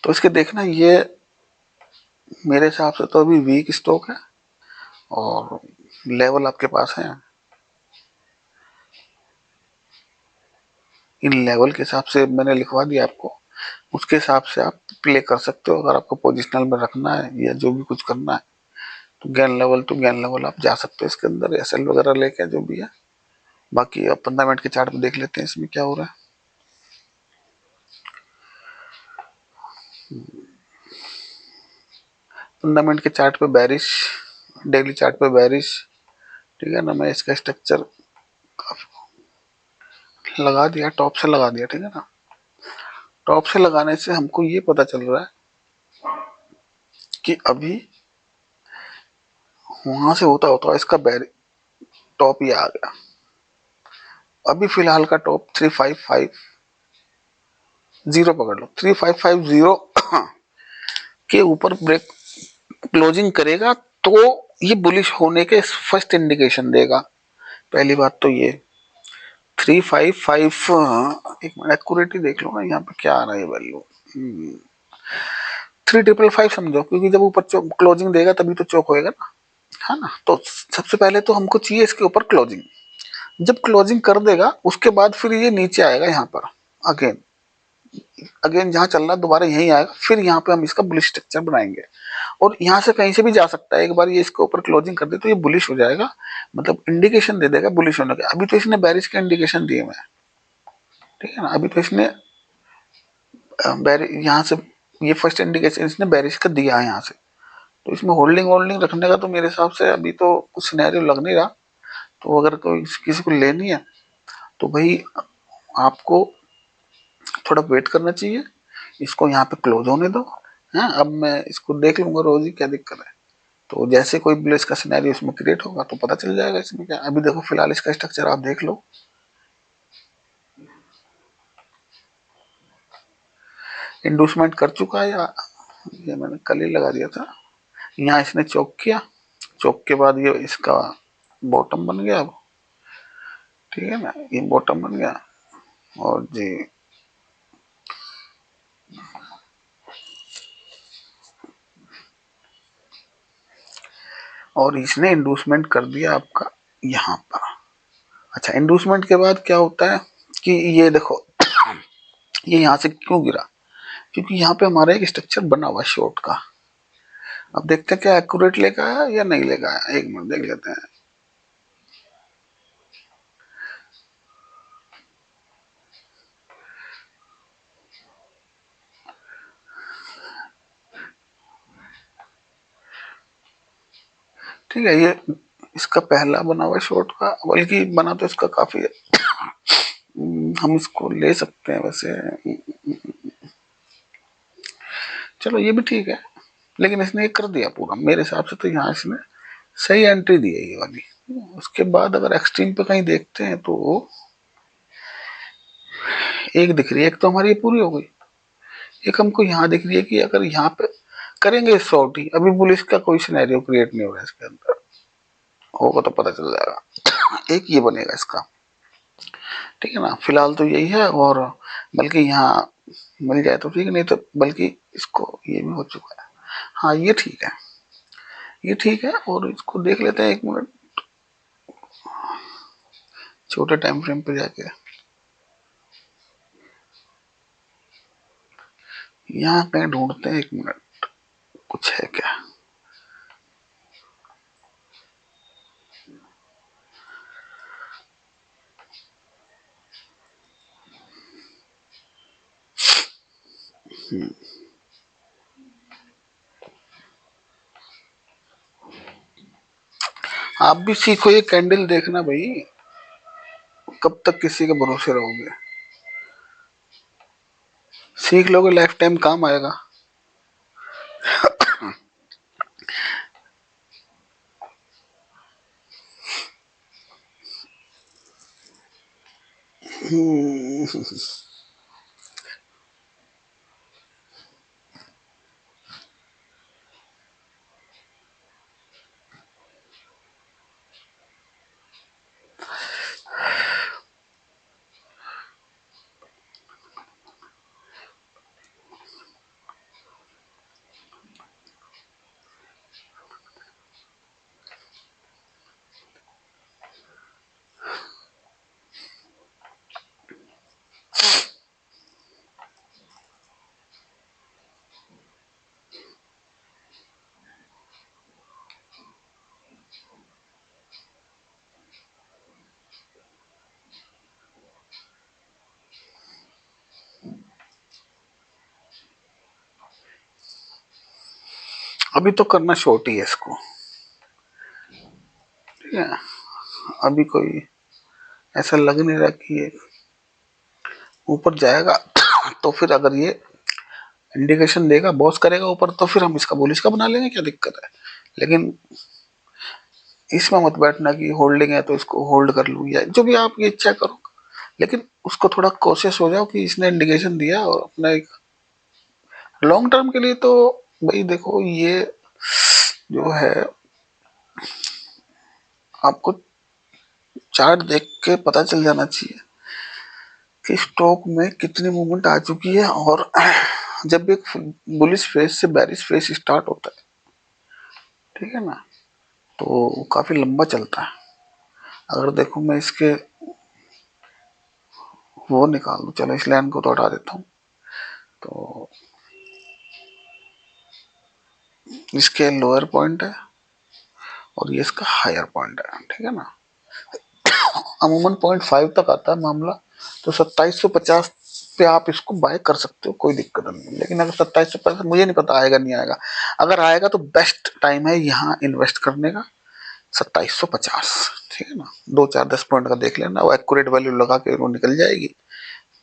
तो इसके देखना। ये मेरे हिसाब से तो अभी वीक स्टॉक है, और लेवल आपके पास है। इन लेवल के हिसाब से मैंने लिखवा दिया आपको, उसके हिसाब से आप प्ले कर सकते हो। अगर आपको पोजिशनल में रखना है या जो भी कुछ करना है, तो gain level to gain level आप जा सकते हो इसके अंदर, एसएल वगैरह लेके जो भी है। बाकी अब 15 मिनट के चार्ट में देख लेते हैं इसमें क्या हो रहा है। 15 मिनट के चार्ट पे बैरिश, डेली चार्ट पे बैरिश, ठीक है ना। मैं इसका स्ट्रक्चर लगा दिया, टॉप से लगा दिया, ठीक है ना। टॉप से लगाने से हमको ये पता चल रहा है कि अभी वहां से होता होता इसका टॉप ये आ गया। अभी फिलहाल का टॉप 3550 पकड़ लो, 3550 के ऊपर ब्रेक क्लोजिंग करेगा तो ये बुलिश होने के फर्स्ट इंडिकेशन देगा। पहली बात तो ये 355, एक मिनट एक्यूरेटली देख लो ना, यहाँ पे क्या आ रहा है वैल्यू, 3555 समझो, क्योंकि जब ऊपर क्लोजिंग देगा तभी तो चौक होएगा ना, है ना। तो सबसे पहले तो हमको चाहिए इसके ऊपर क्लोजिंग। जब क्लोजिंग कर देगा उसके बाद फिर ये नीचे आएगा, यहाँ पर अगेन अगेन जहां चल रहा है दोबारा यहीं आएगा, फिर यहाँ पे हम इसका बुलिश स्ट्रक्चर बनाएंगे। और यहाँ से कहीं से भी जा सकता है, एक बार ये इसके ऊपर क्लोजिंग कर दे तो ये बुलिश हो जाएगा, मतलब इंडिकेशन दे देगा बुलिश होने का। अभी तो इसने बैरिश के इंडिकेशन दिए हुए हैं, ठीक है ना। अभी तो इसने यहाँ से ये फर्स्ट इंडिकेशन इसने बैरिश का दिया है यहाँ से, तो इसमें होल्डिंग होल्डिंग रखने का तो मेरे हिसाब से अभी तो कुछ सिनेरियो लग नहीं रहा। तो अगर कोई किसी को लेनी है तो भाई आपको थोड़ा वेट करना चाहिए, इसको यहाँ पे क्लोज होने दो। हाँ अब मैं इसको देख लूंगा रोज ही, क्या दिक्कत है। तो जैसे कोई ब्लेस का सिनेरियो इसमें क्रिएट होगा तो पता चल जाएगा इसमें क्या। अभी देखो फिलहाल इसका स्ट्रक्चर आप देख लो, इंडूसमेंट कर चुका है, या ये मैंने कल ही लगा दिया था। यहाँ इसने चौक किया, चौक के बाद ये इसका बॉटम बन गया अब, ठीक है ना, ये बॉटम बन गया। और जी और इसने इंडूसमेंट कर दिया आपका यहाँ पर। अच्छा, इंडूसमेंट के बाद क्या होता है कि ये देखो ये यहाँ से क्यों गिरा, क्योंकि यहाँ पे हमारा एक स्ट्रक्चर बना हुआ है शॉर्ट का। अब देखते हैं क्या एक्यूरेट लेकर आया या नहीं लेकर आया, एक मिनट देख लेते हैं। ठीक है, ये इसका पहला बना हुआ है शॉर्ट का, बल्कि बना तो इसका काफी है। हम इसको ले सकते हैं वैसे, चलो ये भी ठीक है, लेकिन इसने ये कर दिया पूरा मेरे हिसाब से। तो यहाँ इसने सही एंट्री दी है ये वाली। उसके बाद अगर एक्सट्रीम पे कहीं देखते हैं तो एक दिख रही है, एक तो हमारी ये पूरी हो गई, एक हमको यहाँ दिख रही है कि अगर यहाँ पे करेंगे शॉर्ट ही, अभी पुलिस का कोई सिनेरियो क्रिएट नहीं हो रहा है इसके अंदर, होगा तो पता चल जाएगा। एक ये बनेगा इसका, ठीक है ना, फिलहाल तो यही है। और बल्कि यहाँ मिल जाए तो ठीक, नहीं तो बल्कि इसको ये भी हो चुका है। हाँ ये ठीक है, ये ठीक है। और इसको देख लेते हैं एक मिनट, छोटे टाइम फ्रेम पे जाके यहाँ कहीं ढूंढते हैं, एक मिनट कुछ है क्या। आप भी सीखो ये कैंडल देखना भाई, कब तक किसी के भरोसे रहोगे। सीख लोगे लाइफ टाइम काम आएगा। अभी तो करना शॉर्ट ही है इसको, ठीक है। अभी कोई ऐसा लग नहीं रहा कि ये ऊपर जाएगा। तो फिर अगर ये इंडिकेशन देगा, बॉस करेगा ऊपर, तो फिर हम इसका बुलिश का बना लेंगे, क्या दिक्कत है। लेकिन इसमें मत बैठना कि होल्डिंग है तो इसको होल्ड कर लूँ, या जो भी आप ये इच्छा करो, लेकिन उसको थोड़ा कोशिश हो जाओ कि इसने इंडिकेशन दिया। और अपना एक लॉन्ग टर्म के लिए तो भाई देखो, ये जो है आपको चार्ट देख के पता चल जाना चाहिए कि स्टॉक में कितनी मूवमेंट आ चुकी है। और जब एक बुलिश फेज से बेरिश फेज स्टार्ट होता है, ठीक है ना, तो काफी लंबा चलता है। अगर देखो मैं इसके वो निकाल दूं, चलो इस लाइन को तो हटा देता हूँ, तो इसके लोअर पॉइंट है और ये इसका हायर पॉइंट है, ठीक है ना। अमूमन 0.5 तक आता है मामला, तो 2750 पे आप इसको बाय कर सकते हो, कोई दिक्कत नहीं। लेकिन अगर 2750, मुझे नहीं पता आएगा नहीं आएगा, अगर आएगा तो बेस्ट टाइम है यहाँ इन्वेस्ट करने का 2750, ठीक है ना। 2 4 10 पॉइंट का देख लेना, वो एक्यूरेट वैल्यू लगा के वो निकल जाएगी।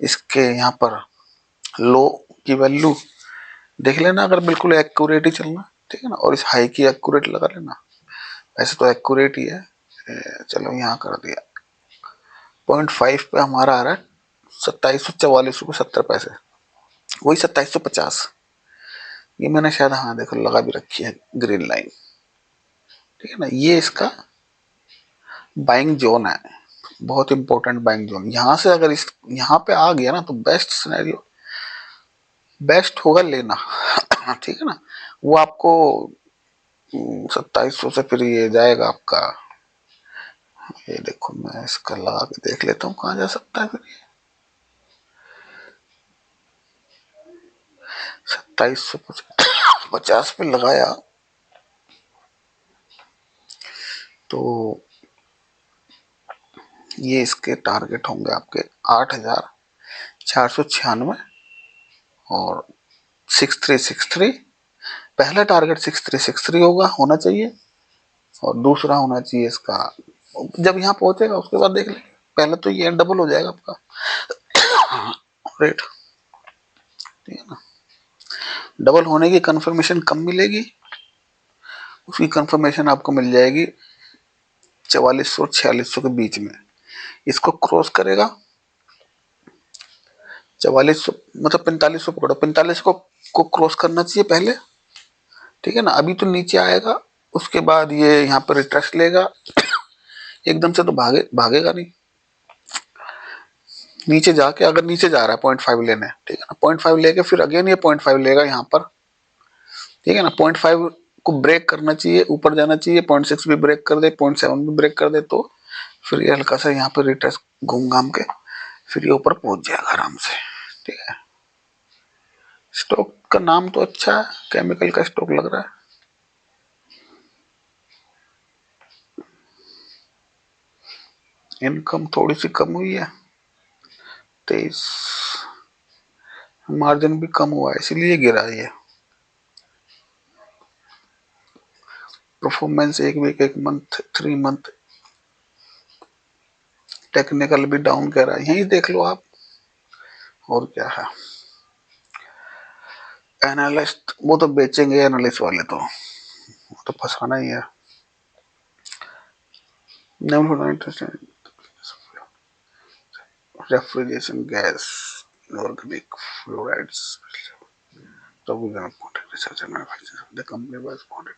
इसके यहाँ पर लो की वैल्यू देख लेना, अगर बिल्कुल एक्यूरेट ही चलना, ठीक है ना। और इस हाई की एक्यूरेट लगा लेना, वैसे तो एक्यूरेट ही है। चलो यहाँ कर दिया, 0.5 पे हमारा आ रहा है 2744 रुपये 70 पैसे, वही 2750। ये मैंने शायद, हाँ देखो लगा भी रखी है ग्रीन लाइन, ठीक है ना। ये इसका बाइंग जोन है, बहुत इंपॉर्टेंट बाइंग जोन। यहाँ से अगर इस यहाँ पे आ गया ना, तो बेस्ट सिनेरियो, बेस्ट होगा लेना। ठीक है ना। वो आपको 2700 से फिर ये जाएगा आपका, ये देखो मैं इसका लगा के देख लेता हूँ कहाँ जा सकता है फिर। 2750 पे लगाया तो ये इसके टारगेट होंगे आपके 8496 और 6363। पहला टारगेट 6363 होना चाहिए और दूसरा होना चाहिए इसका, जब यहाँ पहुंचेगा उसके बाद देख लेंगे। पहले तो ये डबल हो जाएगा आपका रेट, ठीक है ना। डबल होने की कंफर्मेशन कम मिलेगी, उसकी कंफर्मेशन आपको मिल जाएगी 4400 4600 के बीच में। इसको क्रॉस करेगा 4400 मतलब 4500 पकड़ो, 45 को क्रॉस करना चाहिए पहले, ठीक है ना। अभी तो नीचे आएगा, उसके बाद ये यहाँ पर रिट्रेस लेगा, एकदम से तो भागेगा नहीं। नीचे जाके अगर नीचे जा रहा है 0.5 लेने, ठीक है ना, 0.5 लेके फिर अगेन ये 0.5 लेगा यहाँ पर, ठीक है ना। 0.5 को ब्रेक करना चाहिए, ऊपर जाना चाहिए, 0.6 भी ब्रेक कर दे, 0.7 भी ब्रेक कर दे तो फिर ये हल्का सा यहाँ पर रिट्रेस घूम घाम के फिर ये ऊपर पहुंच जाएगा आराम से, ठीक है। स्टॉक का नाम तो अच्छा है, केमिकल का स्टॉक लग रहा है। इनकम थोड़ी सी कम हुई है 23, मार्जिन भी कम हुआ है इसीलिए गिरा है ये। परफॉर्मेंस एक वीक, एक मंथ, 3 मंथ, टेक्निकल भी डाउन कह रहा है, यही देख लो आप। और क्या है, एनालिस्ट वो तो बेचेंगे, एनालिस्ट वाले तो वो तो फंसाना ही है। Refrigeration gas, organic fluorides, research and manufacturing, the company was founded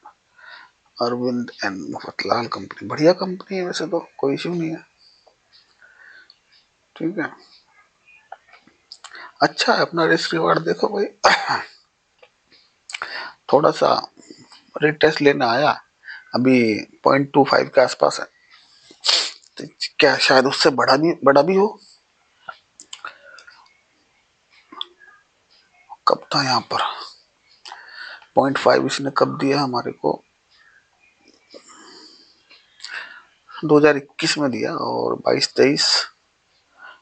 Arvind and Mafatlal company. बढ़िया कंपनी है वैसे तो, कोई इश्यू नहीं है, ठीक है। अच्छा है अपना रिस्क रिवार्ड देखो भाई। थोड़ा सा रिटेस्ट लेने आया, अभी 0.25 के आसपास है, तो क्या शायद उससे बड़ा भी हो। कब था यहाँ पर 0.5 इसने कब दिया हमारे को, 2021 में दिया, और 22 23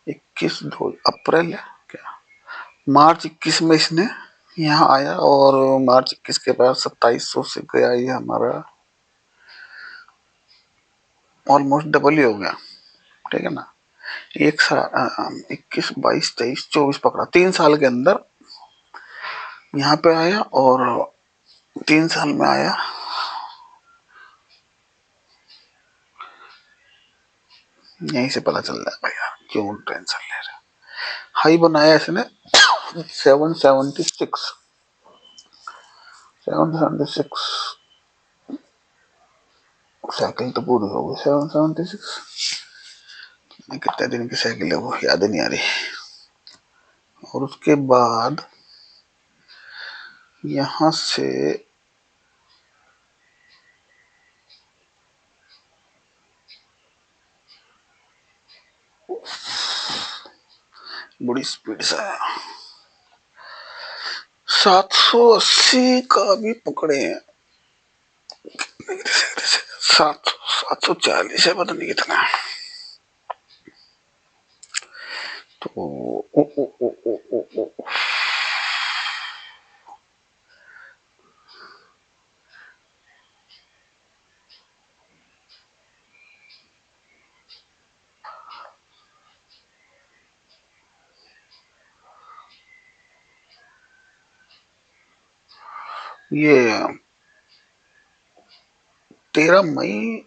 21 2 अप्रैल क्या, मार्च 21 में इसने यहाँ आया, और मार्च 21 के बाद 2700 से गया ये हमारा, ऑलमोस्ट डबल ही हो गया, ठीक है ना। 21 22 23 24 पकड़ा, 3 साल के अंदर यहाँ पे आया, और 3 साल में आया, यहीं से पता चल जाएगा यार क्यों टेंशन ले रहे। हाई बनाया इसने 776, 776 साइकिल तो पूरी हो गई, 776 कितने दिन की साइकिल है वो याद नहीं आ रही। और उसके बाद यहां से बड़ी स्पीड से आया, 780 का भी पकड़े हैं, 740 है, पता नहीं कितना। तो ओ, ओ, ओ, ओ, ओ, ओ, ये 13 मई,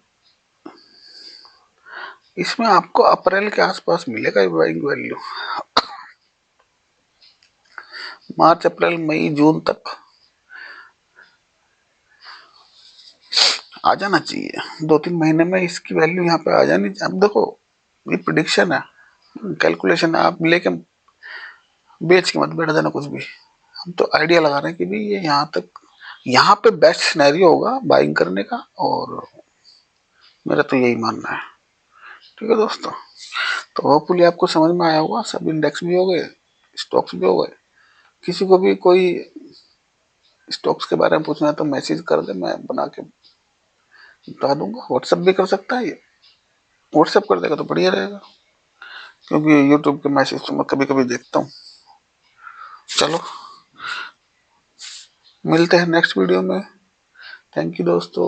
इसमें आपको अप्रैल के आसपास मिलेगा बाइंग वैल्यू, मार्च अप्रैल मई जून तक आ जाना चाहिए, 2-3 महीने में इसकी वैल्यू यहाँ पे आ जानी। अब देखो ये प्रिडिक्शन है, कैलकुलेशन है, आप लेके बेच के मत बैठ जाना कुछ भी। हम तो आइडिया लगा रहे हैं कि भाई ये यहाँ तक यहाँ पे बेस्ट सिनेरियो होगा बाइंग करने का, और मेरा तो यही मानना है। ठीक है दोस्तों, तो होपफुली आपको समझ में आया होगा। सब इंडेक्स भी हो गए, स्टॉक्स भी हो गए। किसी को भी कोई स्टॉक्स के बारे में पूछना है तो मैसेज कर दे, मैं बना के बता दूंगा। व्हाट्सएप भी कर सकता है ये, व्हाट्सएप कर देगा तो बढ़िया रहेगा, क्योंकि यूट्यूब के मैसेज तो मैं कभी कभी देखता हूँ। चलो मिलते हैं नेक्स्ट वीडियो में। थैंक यू दोस्तों।